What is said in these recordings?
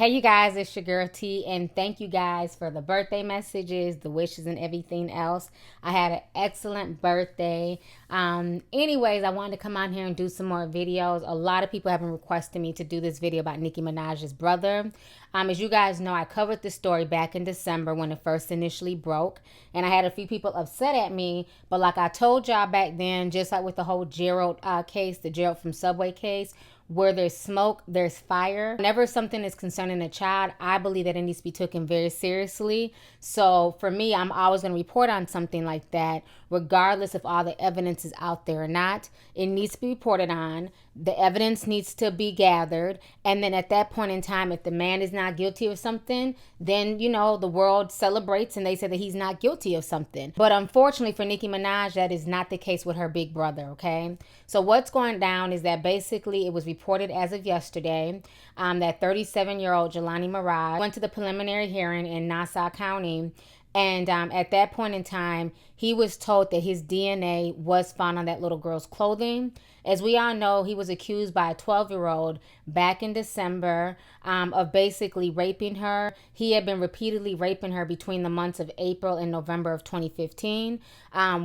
Hey you guys, it's your girl T, and thank you guys for the birthday messages, the wishes, and everything else. I had an excellent birthday. Anyways, I wanted to come on here and do some more videos. A lot of people have been requesting me to do this video about Nicki Minaj's brother. As you guys know, I covered the story back in December when it first initially broke, and I had a few people upset at me. But like I told y'all back then, just like with the whole Gerald case, the Gerald from Subway case, where there's smoke, there's fire. Whenever something is concerning a child, I believe that it needs to be taken very seriously. So for me, I'm always going to report on something like that, regardless if all the evidence is out there or not. It needs to be reported on. The evidence needs to be gathered. And then at that point in time, if the man is not guilty of something, then, you know, the world celebrates and they say that he's not guilty of something. But unfortunately for Nicki Minaj, that is not the case with her big brother, okay? So what's going down is that basically it was reported as of yesterday that 37-year-old Jelani Mirage went to the preliminary hearing in Nassau County. And at that point in time, he was told that his DNA was found on that little girl's clothing. As we all know, he was accused by a 12-year-old back in December of basically raping her. He had been repeatedly raping her between the months of April and November of 2015.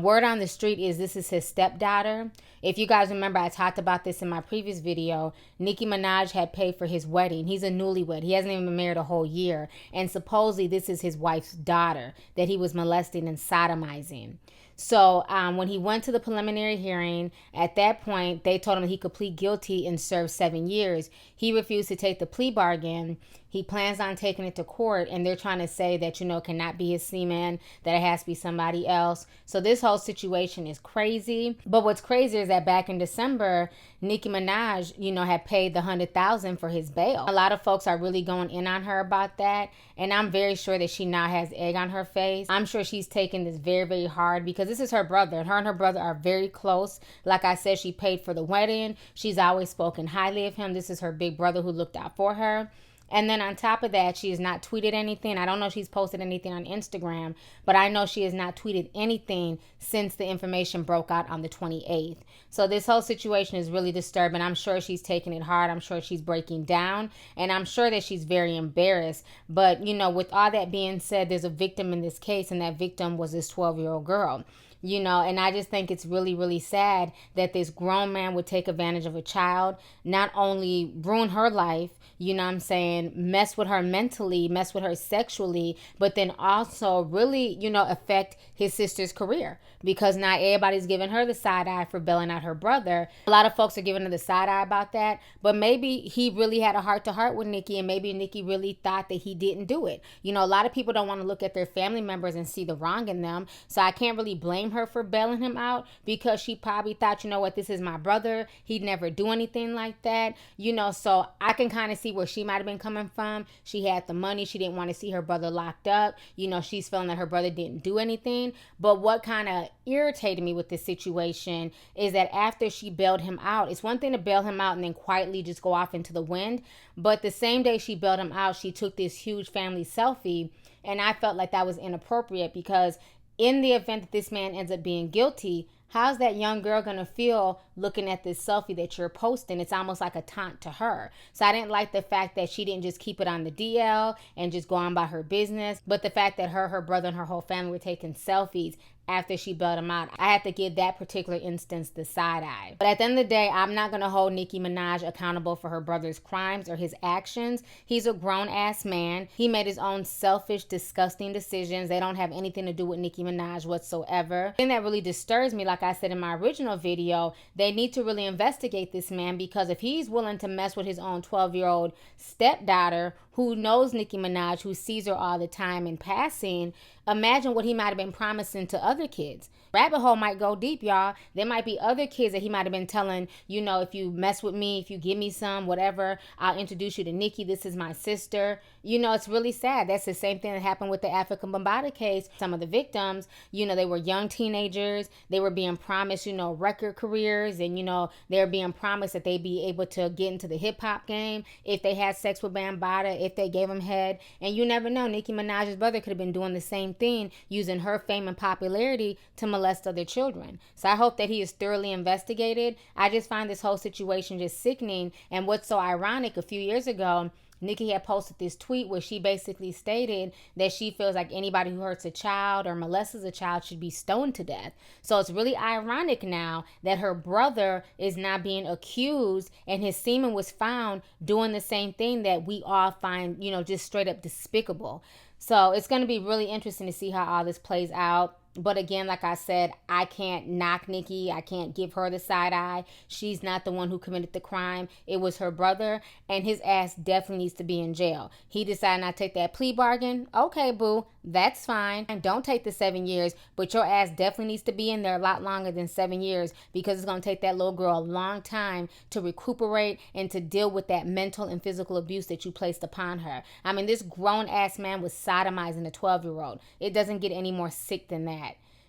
Word on the street is this is his stepdaughter. If you guys remember, I talked about this in my previous video. Nicki Minaj had paid for his wedding. He's a newlywed. He hasn't even been married a whole year. And supposedly this is his wife's daughter that he was molesting and sodomizing. So when he went to the preliminary hearing, at that point, they told him he could plead guilty and serve 7 years. He refused to take the plea bargain. He plans on taking it to court, and they're trying to say that, you know, it cannot be his semen, that it has to be somebody else. So this whole situation is crazy. But what's crazy is that back in December, Nicki Minaj, you know, had paid the $100,000 for his bail. A lot of folks are really going in on her about that, and I'm very sure that she now has egg on her face. I'm sure she's taking this very, very hard because this is her brother, and her brother are very close. Like I said, she paid for the wedding. She's always spoken highly of him. This is her big brother who looked out for her. And then on top of that, she has not tweeted anything. I don't know if she's posted anything on Instagram, but I know she has not tweeted anything since the information broke out on the 28th. So this whole situation is really disturbing. I'm sure she's taking it hard. I'm sure she's breaking down, and I'm sure that she's very embarrassed. But, you know, with all that being said, there's a victim in this case, and that victim was this 12-year-old girl. You know, and I just think it's really, really sad that this grown man would take advantage of a child, not only ruin her life, you know what I'm saying, mess with her mentally, mess with her sexually, but then also really, you know, affect his sister's career. Because now everybody's giving her the side eye for bailing out her brother. A lot of folks are giving her the side eye about that. But maybe he really had a heart-to-heart with Nicki, and maybe Nicki really thought that he didn't do it. You know, a lot of people don't want to look at their family members and see the wrong in them. So I can't really blame her for bailing him out, because she probably thought, you know what, this is my brother. He'd never do anything like that. You know, so I can kind of see where she might have been coming from. She had the money. She didn't want to see her brother locked up. You know, she's feeling that her brother didn't do anything. But what kind of irritated me with this situation is that after she bailed him out, it's one thing to bail him out and then quietly just go off into the wind. But the same day she bailed him out, she took this huge family selfie. And I felt like that was inappropriate, because in the event that this man ends up being guilty, how's that young girl going to feel looking at this selfie that you're posting? It's almost like a taunt to her. So I didn't like the fact that she didn't just keep it on the DL and just go on by her business, but the fact that her brother, and her whole family were taking selfies after she bailed him out. I had to give that particular instance the side eye. But at the end of the day, I'm not going to hold Nicki Minaj accountable for her brother's crimes or his actions. He's a grown-ass man. He made his own selfish, disgusting decisions. They don't have anything to do with Nicki Minaj whatsoever. The thing that really disturbs me, like I said in my original video, they need to really investigate this man, because if he's willing to mess with his own 12-year-old stepdaughter who knows Nicki Minaj, who sees her all the time in passing, imagine what he might have been promising to other kids. Rabbit hole might go deep, y'all. There might be other kids that he might have been telling, you know, if you mess with me, if you give me some, whatever, I'll introduce you to Nicki. This is my sister. You know, it's really sad. That's the same thing that happened with the African Bambaataa case. Some of the victims, you know, they were young teenagers. They were being promised, you know, record careers, and, you know, they were being promised that they'd be able to get into the hip-hop game if they had sex with Bambaataa, if they gave him head. And you never know, Nicki Minaj's brother could have been doing the same thing, using her fame and popularity to molest other children. So I hope that he is thoroughly investigated. I just find this whole situation just sickening. And what's so ironic, a few years ago, Nicki had posted this tweet where she basically stated that she feels like anybody who hurts a child or molests a child should be stoned to death. So it's really ironic now that her brother is now being accused and his semen was found doing the same thing that we all find, just straight up despicable. So it's going to be really interesting to see how all this plays out. But again, like I said, I can't knock Nicki. I can't give her the side eye. She's not the one who committed the crime. It was her brother, and his ass definitely needs to be in jail. He decided not to take that plea bargain. Okay, boo, that's fine. And don't take the 7 years, but your ass definitely needs to be in there a lot longer than 7 years, because it's going to take that little girl a long time to recuperate and to deal with that mental and physical abuse that you placed upon her. I mean, this grown-ass man was sodomizing a 12-year-old. It doesn't get any more sick than that.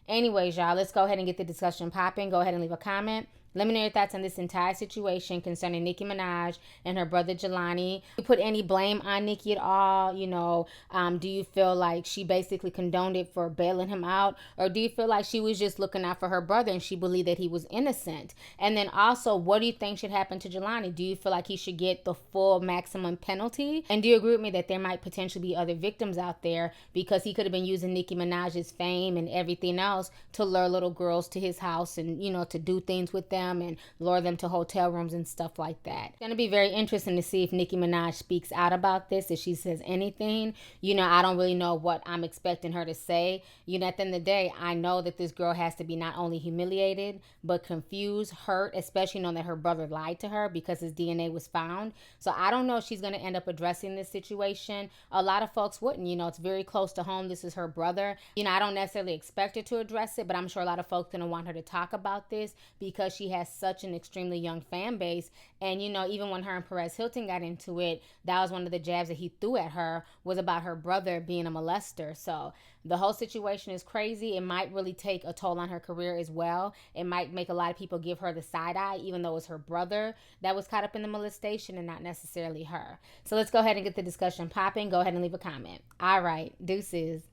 Anyways, y'all, let's go ahead and get the discussion popping. Go ahead and leave a comment. Let me know your thoughts on this entire situation concerning Nicki Minaj and her brother Jelani. Do you put any blame on Nicki at all? Do you feel like she basically condoned it for bailing him out? Or do you feel like she was just looking out for her brother and she believed that he was innocent? And then also, what do you think should happen to Jelani? Do you feel like he should get the full maximum penalty? And do you agree with me that there might potentially be other victims out there, because he could have been using Nicki Minaj's fame and everything else to lure little girls to his house and, to do things with them and lure them to hotel rooms and stuff like that. It's going to be very interesting to see if Nicki Minaj speaks out about this, if she says anything. I don't really know what I'm expecting her to say. At the end of the day, I know that this girl has to be not only humiliated, but confused, hurt, especially knowing that her brother lied to her because his DNA was found. So I don't know if she's going to end up addressing this situation. A lot of folks wouldn't. It's very close to home. This is her brother. I don't necessarily expect her to address it, but I'm sure a lot of folks are going to want her to talk about this because she has such an extremely young fan base. And even when her and Perez Hilton got into it, that was one of the jabs that he threw at her, was about her brother being a molester. So the whole situation is crazy. It might really take a toll on her career as well. It might make a lot of people give her the side eye, even though it's her brother that was caught up in the molestation and not necessarily her. So let's go ahead and get the discussion popping. Go ahead and leave a comment. All right, deuces.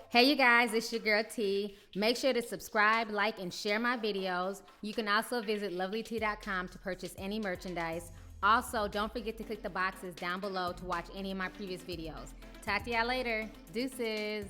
Hey you guys, it's your girl T. Make sure to subscribe, like, and share my videos. You can also visit Lovelyti.com to purchase any merchandise. Also, don't forget to click the boxes down below to watch any of my previous videos. Talk to y'all later. Deuces.